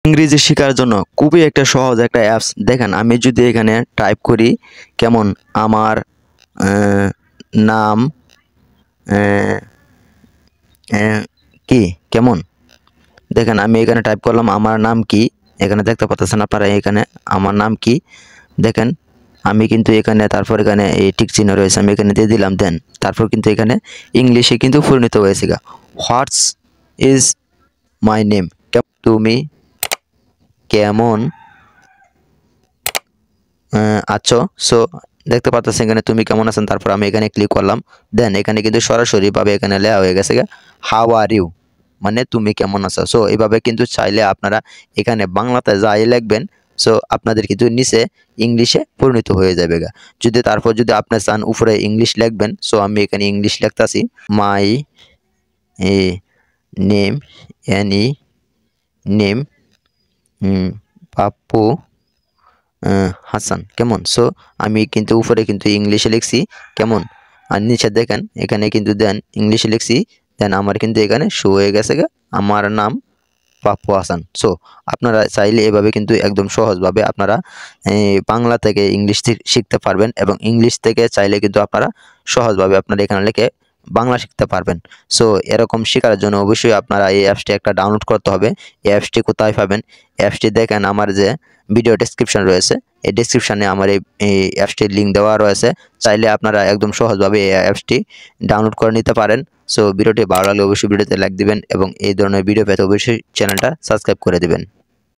ইংরেজি শেখার জন্য খুবই একটা সহজ একটা অ্যাপস। দেখেন আমি যদি এখানে টাইপ করি কেমন আমার নাম কি কেমন, দেখেন আমি এখানে টাইপ করলাম আমার নাম কি, এখানে দেখতে পাচ্ছেন আপনারা এখানে আমার নাম কি। দেখেন আমি কিন্তু এখানে তারপর এখানে এই টিক চিহ্ন রয়েছে আমি এখানে দিয়ে দিলাম, দেন তারপর কিন্তু এখানে ইংলিশে কিন্তু পরিণত হয়েছে গা হোয়াটস ইজ মাই নেম, তুমি কেমন আছো। সো দেখতে পাচ্ছেন এখানে তুমি কেমন আছেন, তারপর আমি এখানে ক্লিক করলাম, দেন এখানে কিন্তু সরাসরিভাবে এখানে লেখা হয়ে গেছে হাউ আর ইউ, মানে তুমি কেমন আছো। সো এইভাবে কিন্তু চাইলে আপনারা এখানে বাংলাতে যাই লিখবেন, সো আপনাদের কিন্তু নিচে ইংলিশে পরিণত হয়ে যাবে গা। যদি তারপর যদি আপনি চান উপরে ইংলিশ লিখবেন, সো আমি এখানে ইংলিশ লিখতাছি my name name Pappu Hasan কেমন। সো আমি কিন্তু উপরে কিন্তু ইংলিশে লিখছি কেমন, আর নিচে দেখেন এখানে কিন্তু দেন ইংলিশে লিখছি, দেন আমার কিন্তু এখানে শো হয়ে গেছে আমার নাম পাপ্পু হাসান। সো আপনারা চাইলে এভাবে কিন্তু একদম সহজভাবে আপনারা বাংলা থেকে ইংলিশ শিখতে পারবেন, এবং ইংলিশ থেকে চাইলে কিন্তু আপনারা সহজভাবে আপনারা এখানে লিখে বাংলা শিখতে পারবেন। সো এরকম শেখার জন্য অবশ্যই আপনারা এই অ্যাপসটি একটা ডাউনলোড করতে হবে। এই অ্যাপসটি কোথায় পাবেন, অ্যাপসটি দেখেন আমার যে ভিডিও ডেসক্রিপশন রয়েছে, এই ডেসক্রিপশনে আমার এই অ্যাপসটির লিঙ্ক দেওয়া রয়েছে, চাইলে আপনারা একদম সহজভাবে এই অ্যাপসটি ডাউনলোড করে নিতে পারেন। সো ভিডিওটি ভালো লাগলে অবশ্যই ভিডিওতে লাইক দিবেন, এবং এই ধরনের ভিডিও পেতে অবশ্যই চ্যানেলটা সাবস্ক্রাইব করে দিবেন।